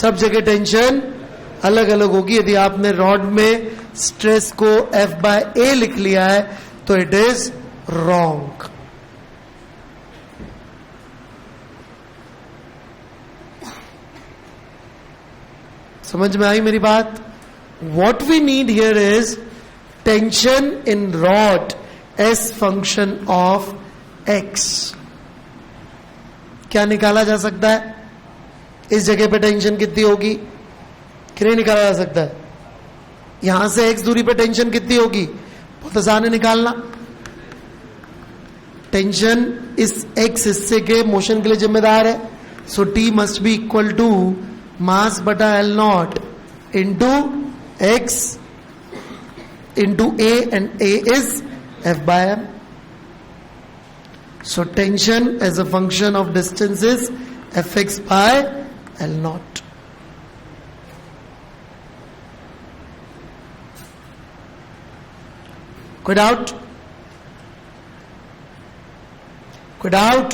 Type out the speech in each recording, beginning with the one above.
सब जगह टेंशन अलग अलग होगी। यदि आपने रॉड में स्ट्रेस को F/A लिख लिया है तो इट इज रॉन्ग। समझ में आई मेरी बात? What we need here is tension in rod as function of x। क्या निकाला जा सकता है? इस जगह पे टेंशन कितनी होगी? कितनी निकाला जा सकता है? यहां से x दूरी पे टेंशन कितनी होगी? बहुत आसान है निकालना। टेंशन इस x हिस्से के मोशन के लिए जिम्मेदार है, so T must be equal to mass बटा L0 into x into A, and A is F/m. So tension as a function of distance is Fx by L0. कोई डाउट? कोई डाउट?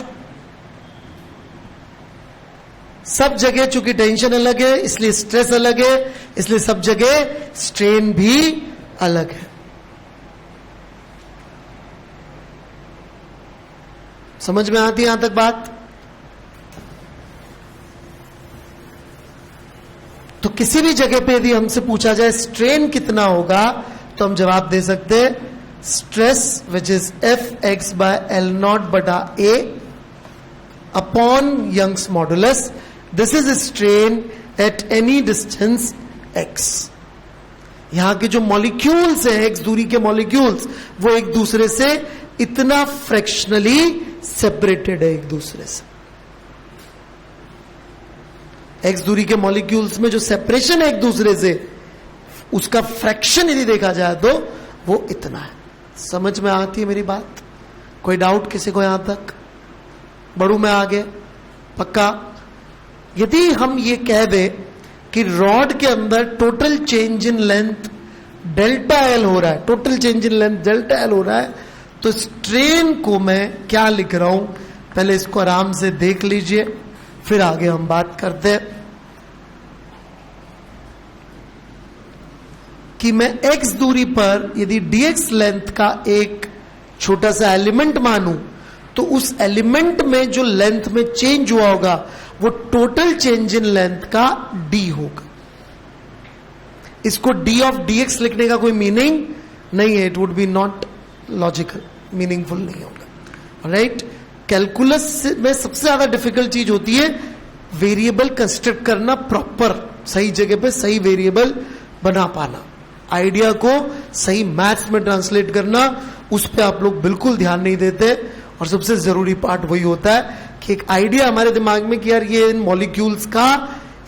सब जगह चूंकि टेंशन अलग है इसलिए स्ट्रेस अलग है, इसलिए सब जगह स्ट्रेन भी अलग है। समझ में आती है यहां तक बात? तो किसी भी जगह पे यदि हमसे पूछा जाए स्ट्रेन कितना होगा तो हम जवाब दे सकते हैं stress which is Fx by L0 बटा A upon Young's modulus. This is strain at any distance x। यहां के जो मॉलिक्यूल्स हैं x दूरी के मॉलिक्यूल्स, वो एक दूसरे से इतना फ्रैक्शनली सेपरेटेड है एक दूसरे से। x दूरी के मॉलिक्यूल्स में जो सेपरेशन है एक दूसरे से, उसका फ्रैक्शन यदि देखा जाए तो वो इतना है। समझ में आती है मेरी बात? कोई डाउट किसी को यहां तक? बढ़ू मैं आगे? पक्का? यदि हम ये कह दें कि रॉड के अंदर total change in length delta L हो रहा है, total change in length delta L हो रहा है, तो स्ट्रेन को मैं क्या लिख रहा हूं, पहले इसको आराम से देख लीजिए, फिर आगे हम बात करते हैं। कि मैं x दूरी पर यदि dx लेंथ का एक छोटा सा एलिमेंट मानूं तो उस एलिमेंट में जो लेंथ में चेंज हुआ होगा वो टोटल चेंज इन लेंथ का d होगा। इसको d ऑफ dx लिखने का कोई मीनिंग नहीं है, it would be not logical, meaningful नहीं होगा। राइट? कैलकुलस में सबसे ज्यादा डिफिकल्ट चीज होती है वेरिएबल कंस्ट्रक्ट करना, प्रॉपर सही जगह पे सही वेरिएबल बना पाना, आइडिया को सही मैथ्स में ट्रांसलेट करना, उस पर आप लोग बिल्कुल ध्यान नहीं देते। और सबसे जरूरी पार्ट वही होता है कि एक आइडिया हमारे दिमाग में कि यार ये इन मॉलिक्यूल्स का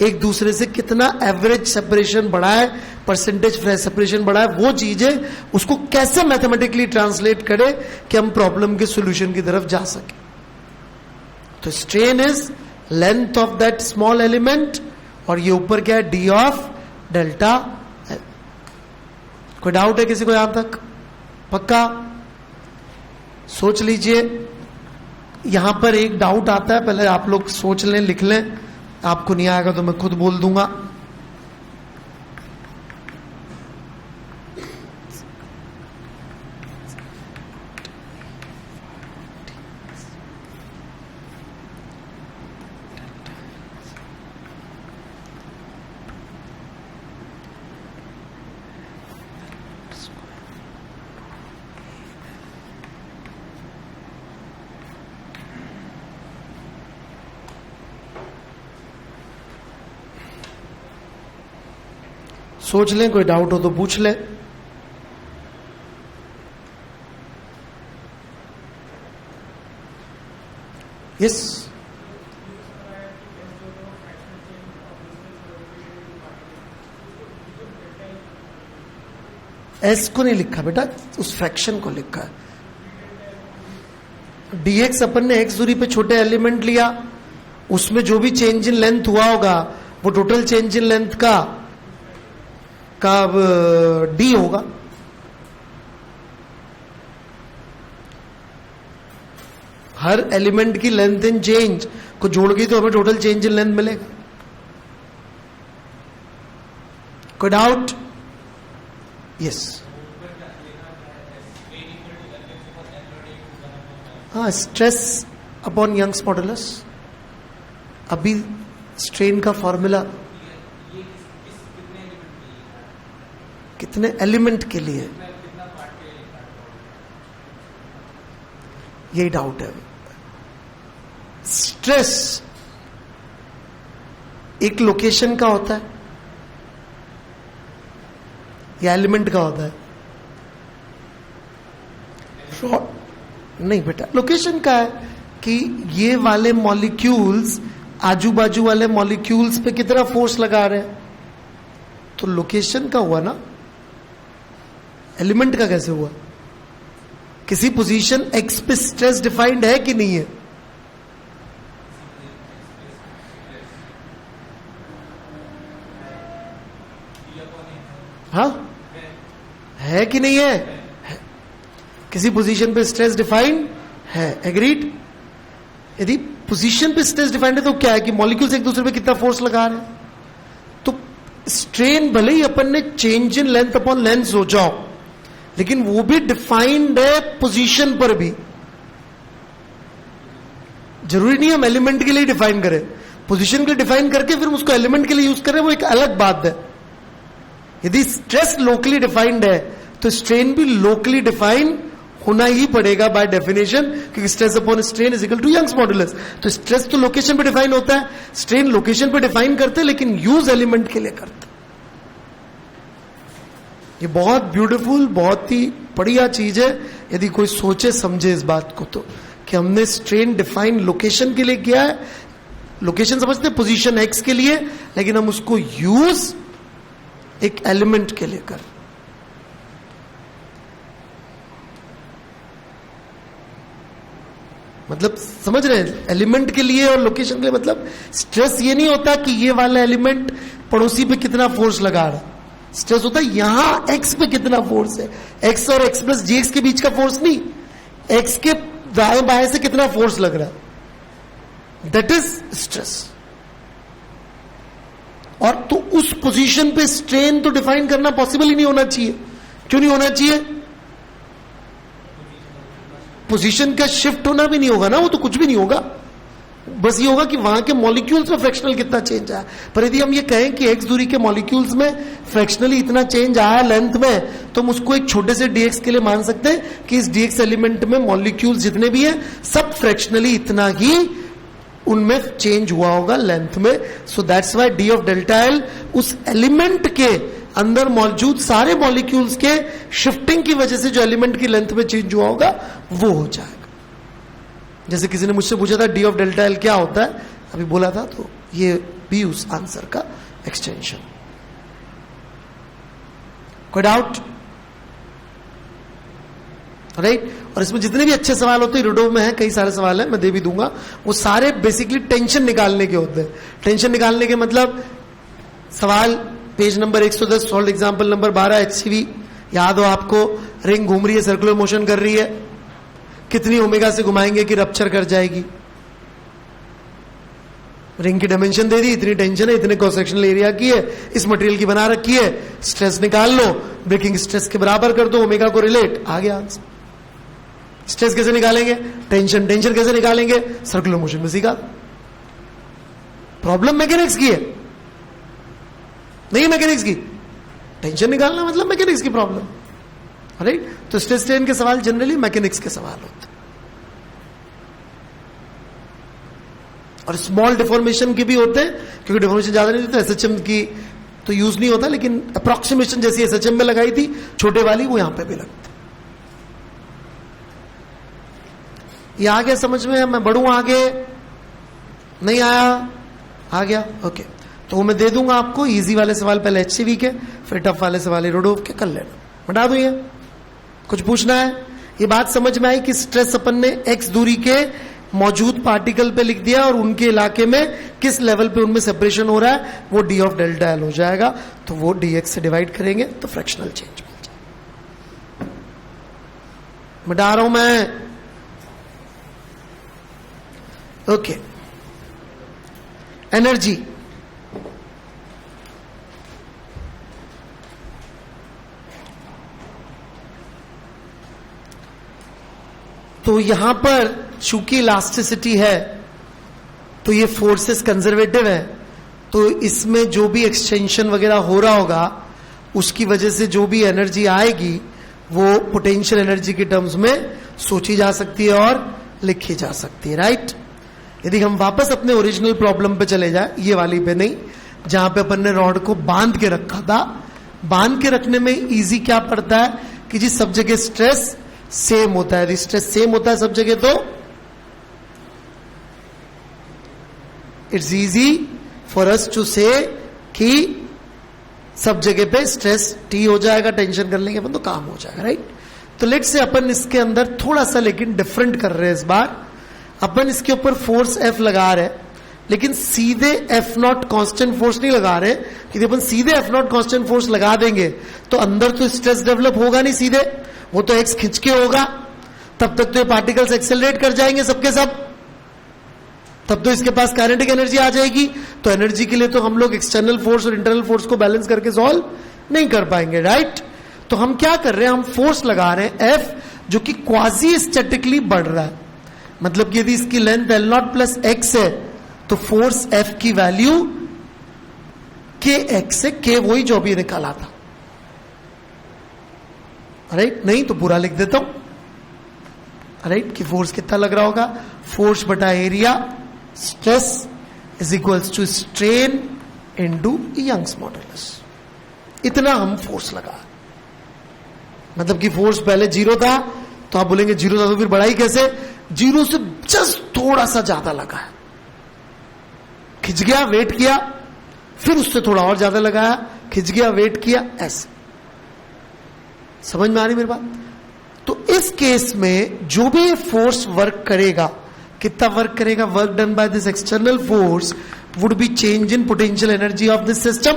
एक दूसरे से कितना एवरेज सेपरेशन बढ़ा है, परसेंटेज सेपरेशन बढ़ा है, वो चीजें उसको कैसे मैथमेटिकली ट्रांसलेट करें कि हम प्रॉब्लम के सॉल्यूशन की तरफ जा सके। तो strain is length of that small element, और ये ऊपर क्या है? D of delta L। कोई डाउट है किसी को यहां तक? पक्का? सोच लीजिए। यहां पर एक डाउट आता है, पहले आप लोग सोच लें, लिख लें, आपको नहीं आएगा तो मैं खुद बोल दूंगा। सोच लें, कोई डाउट हो तो पूछ लें। यस, एस को नहीं लिखा बेटा, उस फ्रैक्शन को लिखा है। dx अपन ने x दूरी पे छोटे एलिमेंट लिया, उसमें जो भी चेंज इन लेंथ हुआ होगा वो टोटल चेंज इन लेंथ का d होगा। हर एलिमेंट की लेंथ इन चेंज को जोड़ गई तो हमें टोटल चेंज इन लेंथ मिलेगा। कोई डाउट? यस. हाँ, स्ट्रेस अपॉन यंग्स मॉडुलस. अभी स्ट्रेन का फॉर्मूला कितने एलिमेंट के लिए, यही डाउट है. स्ट्रेस एक लोकेशन का होता है या एलिमेंट का होता है? नहीं बेटा, लोकेशन का है कि ये वाले मॉलिक्यूल्स आजू बाजू वाले मॉलिक्यूल्स पे कितना फोर्स लगा रहे हैं, तो लोकेशन का हुआ ना. एलिमेंट का कैसे हुआ? किसी पोजीशन एक्स पे स्ट्रेस डिफाइंड है कि नहीं है? हाँ, है कि नहीं है? किसी पोजीशन पे स्ट्रेस डिफाइंड है. एग्रीड? यदि पोजीशन पे स्ट्रेस डिफाइंड है तो क्या है कि मॉलिक्यूल्स एक दूसरे पे कितना फोर्स लगा रहे हैं. तो स्ट्रेन भले ही अपन ने change in length upon length सोचा हो, लेकिन वो भी डिफाइंड है पोजीशन पर भी. जरूरी नहीं हम एलिमेंट के लिए डिफाइन करें, पोजीशन के लिए डिफाइन करके फिर उसको एलिमेंट के लिए यूज करें, वो एक अलग बात है. यदि स्ट्रेस लोकली डिफाइंड है तो स्ट्रेन भी लोकली डिफाइन होना ही पड़ेगा बाय डेफिनेशन, क्योंकि stress upon strain is equal to Young's modulus. तो स्ट्रेस तो लोकेशन पे डिफाइन होता है, स्ट्रेन लोकेशन पे डिफाइन करते हैं, लेकिन यूज एलिमेंट के लिए करते. ये बहुत ब्यूटीफुल, बहुत ही बढ़िया चीज है यदि कोई सोचे समझे इस बात को, तो कि हमने स्ट्रेन डिफाइन लोकेशन के लिए किया है. लोकेशन समझते पोजीशन एक्स के लिए, लेकिन हम उसको यूज एक एलिमेंट के लिए कर. मतलब समझ रहे हैं, एलिमेंट के लिए और लोकेशन के लिए. मतलब स्ट्रेस ये नहीं होता कि ये वाला एलिमेंट पड़ोसी पे कितना फोर्स लगा रहा है. स्ट्रेस होता है यहां एक्स पे कितना फोर्स है. एक्स और एक्स प्लस जीएक्स के बीच का फोर्स नहीं, एक्स के दाएं बाएं से कितना फोर्स लग रहा है, दैट इज स्ट्रेस. और तो उस पोजीशन पे स्ट्रेन तो डिफाइन करना पॉसिबल ही नहीं होना चाहिए. क्यों नहीं होना चाहिए? पोजीशन का शिफ्ट होना भी नहीं होगा ना, वो तो कुछ भी नहीं होगा. बस ये होगा कि वहां के मॉलिक्यूल्स में फ्रैक्शनल कितना चेंज आया. पर यदि हम ये कहें कि एक्स दूरी के मॉलिक्यूल्स में फ्रैक्शनली इतना चेंज आया लेंथ में, तो हम उसको एक छोटे से डीएक्स के लिए मान सकते हैं कि इस डीएक्स एलिमेंट में मॉलिक्यूल्स जितने भी हैं सब फ्रैक्शनली इतना ही उनमें चेंज हुआ होगा लेंथ में. So that's why D of delta L उस एलिमेंट के अंदर मौजूद सारे मॉलिक्यूल्स के शिफ्टिंग की वजह से जो एलिमेंट की लेंथ में चेंज हुआ होगा वो हो जाएगा. जैसे किसी ने मुझसे पूछा था डी ऑफ डेल्टा एल क्या होता है, अभी बोला था, तो ये भी उस आंसर का एक्सटेंशन. कोई डाउट? राइट. और इसमें जितने भी अच्छे सवाल होते हैं, रूडो में है कई सारे सवाल हैं, मैं दे भी दूंगा, वो सारे बेसिकली टेंशन निकालने के होते हैं. टेंशन निकालने के मतलब सवाल page number 110 solve example number 12 HCV याद हो आपको. रिंग घूम रही है, सर्कुलर मोशन कर रही है, कितनी ओमेगा से घुमाएंगे कि रप्चर कर जाएगी. रिंग की डायमेंशन दे दी, इतनी टेंशन है, इतने क्रॉस सेक्शनल एरिया की है, इस मटेरियल की बना रखी है, स्ट्रेस निकाल लो, ब्रेकिंग स्ट्रेस के बराबर कर दो, ओमेगा को रिलेट, आ गया आंसर. स्ट्रेस कैसे निकालेंगे? टेंशन. टेंशन कैसे निकालेंगे? सर्कुलर मोशन में सीखा. प्रॉब्लम मैकेनिक्स की है, नहीं मैकेनिक्स की. टेंशन निकालना मतलब मैकेनिक्स की प्रॉब्लम. राइट. तो स्ट्रेस स्ट्रेन के सवाल जनरली मैकेनिक्स के सवाल होते हैं. और स्मॉल डिफॉर्मेशन के भी होते हैं, क्योंकि डिफॉर्मेशन ज्यादा नहीं होता. एसएचएम की तो यूज नहीं होता, लेकिन अप्रोक्सीमेशन जैसी एसएचएम में लगाई थी छोटे वाली, वो यहां पे भी लगती. ये आ गया समझ में? मैं बढ़ूं आगे? नहीं आया? आ गया. ओके. तो मैं दे दूंगा आपको इजी वाले सवाल पहले एचसीवी के, फिर टफ वाले सवाल रोडोव के कर लेना. बता दो. ये कुछ पूछना है? ये बात समझ में आई कि स्ट्रेस अपन ने एक्स दूरी के मौजूद पार्टिकल पे लिख दिया और उनके इलाके में किस लेवल पे उनमें सेपरेशन हो रहा है वो डी ऑफ डेल्टा एल हो जाएगा. तो वो डीएक्स से डिवाइड करेंगे तो फ्रैक्शनल चेंज मिल जाएगा. बता रहा हूं मैं. ओके. तो यहां पर चूंकि इलास्टिसिटी है तो ये फोर्सेस कंजर्वेटिव है, तो इसमें जो भी एक्सटेंशन वगैरह हो रहा होगा उसकी वजह से जो भी एनर्जी आएगी वो पोटेंशियल एनर्जी के टर्म्स में सोची जा सकती है और लिखी जा सकती है, राइट। यदि हम वापस अपने ओरिजिनल प्रॉब्लम पे चले जाए, ये वाली पे नहीं, जहां पे अपन ने रॉड को बांध के रखा था, बांध के रखने में इजी क्या पड़ता है कि जी सब जगह स्ट्रेस सेम होता है। यदि स्ट्रेस सेम होता है सब जगह तो it's easy for us to say कि सब जगह पे स्ट्रेस टी हो जाएगा, टेंशन कर लेंगे अपन तो काम हो जाएगा, राइट। तो लेट से अपन इसके अंदर थोड़ा सा लेकिन डिफरेंट कर रहे हैं। इस बार अपन इसके ऊपर फोर्स एफ लगा रहे हैं, लेकिन सीधे एफ नॉट कांस्टेंट फोर्स नहीं लगा रहे, क्योंकि अपन सीधे एफ नॉट कांस्टेंट फोर्स लगा देंगे तो अंदर तो स्ट्रेस डेवलप होगा नहीं सीधे, वो तो एक्स खिंच के होगा, तब तक तो ये पार्टिकल्स एक्सेलरेट कर जाएंगे सबके सब, तब तो इसके पास काइनेटिक एनर्जी आ जाएगी। तो एनर्जी के लिए तो हम लोग एक्सटर्नल फोर्स और इंटरनल फोर्स को बैलेंस करके सॉल्व नहीं कर पाएंगे, राइट। तो हम क्या कर रहे हैं, हम फोर्स लगा रहे हैं एफ, जो कि क्वाजी स्टैटिकली बढ़ रहा है। मतलब कि यदि इसकी length L not plus x है तो फोर्स एफ की वैल्यू के एक्स है, के वही जो अभी निकाला था, राइट। नहीं तो पूरा लिख देता हूं, राइट, कि फोर्स कितना लग रहा होगा, फोर्स बटा area stress is equals to strain into Young's modulus. इतना हम फोर्स लगा, मतलब कि फोर्स पहले जीरो था, तो आप बोलेंगे जीरो था तो फिर बढ़ाई कैसे, जीरो से जस्ट थोड़ा सा ज्यादा लगा है, खिंच गया, वेट किया, फिर उससे थोड़ा और ज्यादा लगाया, खिंच गया, वेट किया, ऐसे। समझ में आ रही मेरी बात। तो इस केस में जो भी फोर्स वर्क करेगा, कितना वर्क करेगा, work done by this external force would be change in potential energy of this system,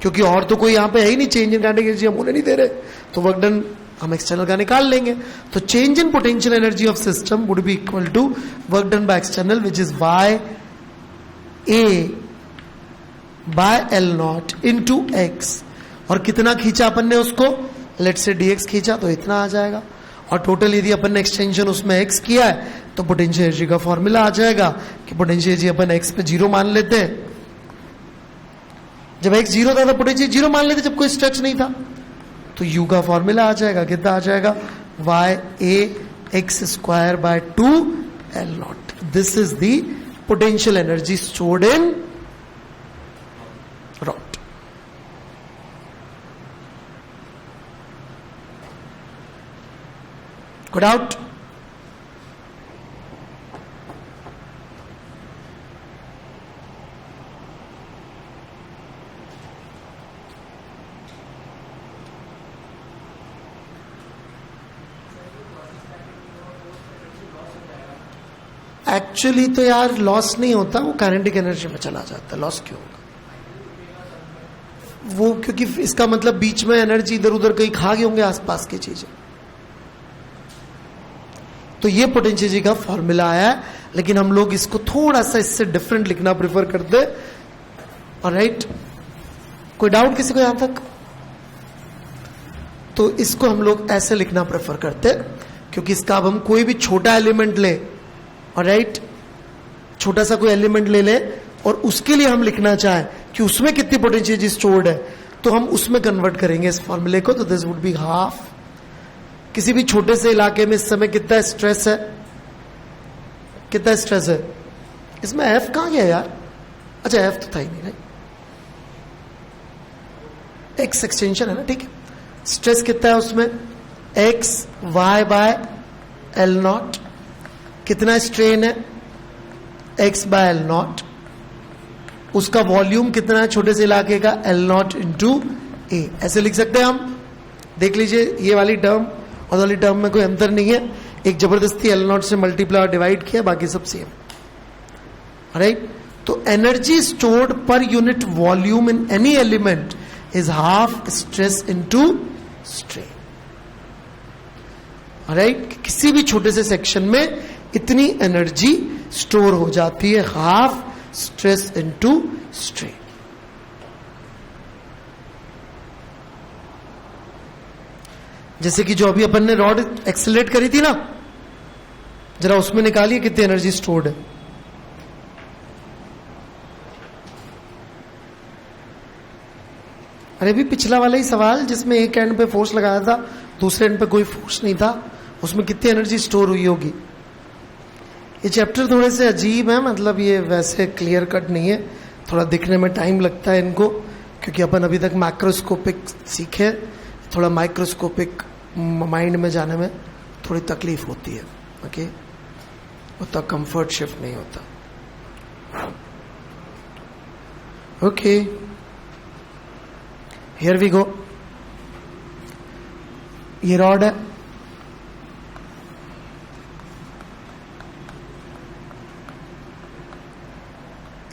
क्योंकि और तो कोई यहां पे है ही नहीं, चेंज इन काइनेटिक एनर्जी हम होने नहीं दे रहे, तो वर्क डन हम एक्सटर्नल का निकाल लेंगे। तो change in potential energy of system would be equal to work done by external which is Y A by L not into X, और कितना खींचा अपन ने उसको, लेट से dx खींचा तो इतना आ जाएगा, और टोटल यदि अपन ने एक्सटेंशन उसमें x किया है तो पोटेंशियल एनर्जी का फॉर्मूला आ जाएगा कि पोटेंशियल एनर्जी अपन x पे जीरो मान लेते हैं। जब x जीरो था तो पोटेंशियल जीरो मान लेते जब कोई स्ट्रेच नहीं था, तो u का फॉर्मूला आ जाएगा, कितना आ जाएगा, y a x square by 2 l not. This is the potential energy stored in rod. Good out. Actually तो यार लॉस नहीं होता, वो काइनेटिक एनर्जी में चला जाता है। लॉस क्यों होगा वो, क्योंकि इसका मतलब बीच में एनर्जी इधर उधर कहीं खा गए होंगे आसपास की चीजें। तो ये पोटेंशियल एनर्जी का फॉर्मूला आया है, लेकिन हम लोग इसको थोड़ा सा इससे डिफरेंट लिखना प्रेफर करते हैं, ऑलराइट। कोई डाउट किसी को यहां तक? तो इसको हम लोग ऐसे लिखना प्रेफर करते हैं, क्योंकि इसका अब हम कोई भी छोटा एलिमेंट ले, ऑलराइट, छोटा सा कोई एलिमेंट ले ले और उसके लिए हम लिखना चाहें कि उसमें कितनी पोटेंशियल एनर्जी स्टोर्ड है, तो हम उसमें कन्वर्ट करेंगे इस फॉर्मूले को। तो दिस वुड बी हाफ। किसी भी छोटे से इलाके में इस समय कितना स्ट्रेस है, कितना स्ट्रेस है इसमें, एफ कहां गया यार, अच्छा एफ तो था ही नहीं, राइट, एक्स एक्सटेंशन है ना, ठीक है। स्ट्रेस कितना है उसमें, X Y by L not, कितना स्ट्रेन है, एक्स बाय एल नॉट, उसका वॉल्यूम कितना है छोटे से इलाके का, एल नॉट इंटू ए। ऐसे लिख सकते हैं हम, देख लीजिए ये वाली टर्म और वाली टर्म में कोई अंतर नहीं है, एक जबरदस्ती एल नॉट से मल्टीप्लाई और डिवाइड किया, बाकी सब सेम, राइट। तो energy stored per unit volume in any element is half stress into strain, right. किसी भी छोटे से सेक्शन में इतनी एनर्जी स्टोर हो जाती है, हाफ स्ट्रेस इनटू स्ट्रेन। जैसे कि जो अभी अपन ने रॉड एक्सेलरेट करी थी ना, जरा उसमें निकालिए कितनी एनर्जी स्टोर्ड है। अरे भी पिछला वाला ही सवाल जिसमें एक एंड पे फोर्स लगाया था, दूसरे एंड पे कोई फोर्स नहीं था, उसमें कितनी एनर्जी स्टोर हुई होगी। ये चैप्टर थोड़े से अजीब है, मतलब ये वैसे क्लियर कट नहीं है, थोड़ा दिखने में टाइम लगता है इनको, क्योंकि अपन अभी तक मैक्रोस्कोपिक सीखे, थोड़ा माइक्रोस्कोपिक माइंड में जाने में थोड़ी तकलीफ होती है। ओके, उतना कंफर्ट शिफ्ट नहीं होता। Okay, here we go. ये रॉड है,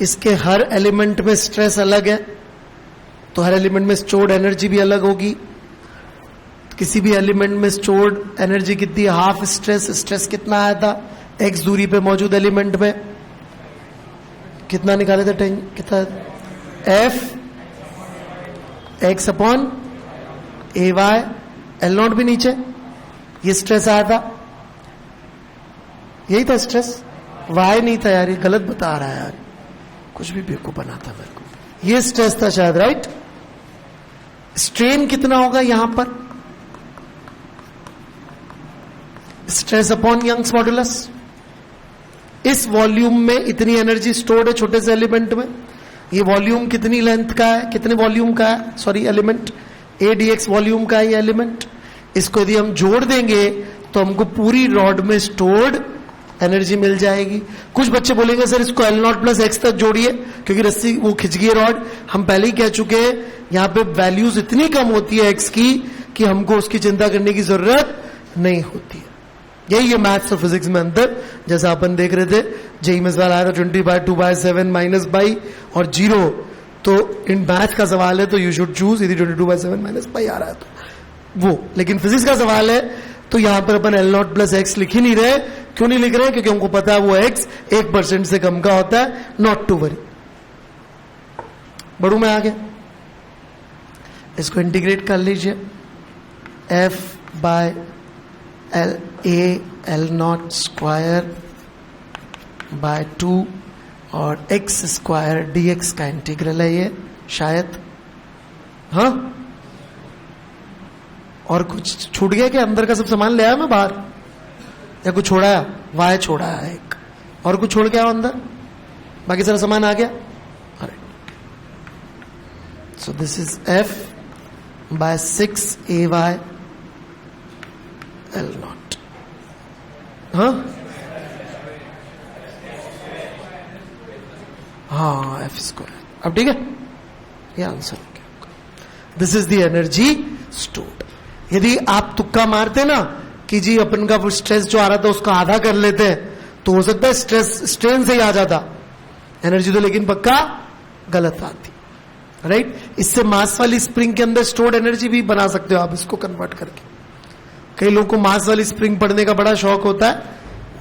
इसके हर एलिमेंट में स्ट्रेस अलग है, तो हर एलिमेंट में स्टोर्ड एनर्जी भी अलग होगी। किसी भी एलिमेंट में स्टोर्ड एनर्जी कितनी, हाफ स्ट्रेस। स्ट्रेस कितना आया था एक्स दूरी पे मौजूद एलिमेंट में, कितना निकाले थे, कितना, F X upon A Y, L not भी नीचे, ये स्ट्रेस आया था, यही था स्ट्रेस। वाई नहीं था यार, ये गलत बता रहा है यार, कुछ भी बेवकूफ बनाता मेरे को। ये स्ट्रेस था शायद, राइट। स्ट्रेन कितना होगा यहां पर, स्ट्रेस अपॉन यंग्स मॉडुलस। इस वॉल्यूम में इतनी एनर्जी स्टोर्ड है छोटे से एलिमेंट में। ये वॉल्यूम कितनी लेंथ का है, कितने वॉल्यूम का है, sorry element, A D x volume का है ये एलिमेंट। इसको यदि हम जोड़ देंगे तो हमको पूरी रॉड में स्टोर्ड एनर्जी मिल जाएगी। कुछ बच्चे बोलेंगे सर इसको एल नॉट प्लस एक्स तक जोड़िए, क्योंकि रस्सी वो खिंच गई रॉड। हम पहले ही कह चुके हैं यहां पे वैल्यूज इतनी कम होती है एक्स की कि हमको उसकी चिंता करने की जरूरत नहीं होती है। यही है मैथ्स और फिजिक्स में अंतर। जैसा अपन देख रहे थे, जेई में सवाल आया था 20/2/7 माइनस बाई और 0, तो इन मैथ का सवाल है तो यू शुड चूज, यदि 22/7 माइनस बाई आ रहा है तो वो। लेकिन फिजिक्स का सवाल है तो यहां पर अपन एल नॉट प्लस एक्स लिख ही नहीं रहे। क्यों नहीं लिख रहे, क्योंकि हमको पता है वो एक्स 1% से कम का होता है, नॉट टू वरी। बढ़ू मैं आगे, इसको इंटीग्रेट कर लीजिए, F by L A L not square by 2 और एक्स स्क्वायर डी एक्स का इंटीग्रल है ये शायद। हाँ, और कुछ छूट गया क्या, अंदर का सब सामान ले आया मैं बाहर, या कुछ छोड़ा, वाई छोड़ा है एक, और कुछ छोड़ के आओ अंदर, बाकी सारा सामान आ गया। अरे so this is F by 6 A Y L not. हाँ एफ स्क्वायर, अब ठीक है, ये आंसर हो गया। This is the energy stored. यदि आप तुक्का मारते ना कि जी अपन का वो स्ट्रेस जो आ रहा था उसका आधा कर लेते हैं, तो हो सकता है स्ट्रेस स्ट्रेन से ही आ जाता एनर्जी, तो लेकिन पक्का गलत आती, राइट। इससे मास वाली स्प्रिंग के अंदर स्टोर्ड एनर्जी भी बना सकते हो आप, इसको कन्वर्ट करके। कई लोगों को मास वाली स्प्रिंग पढ़ने का बड़ा शौक होता है,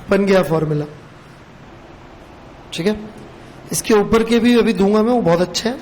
बन गया फॉर्मूला, ठीक है। इसके ऊपर के भी अभी दूंगा मैं, वो बहुत अच्छे हैं।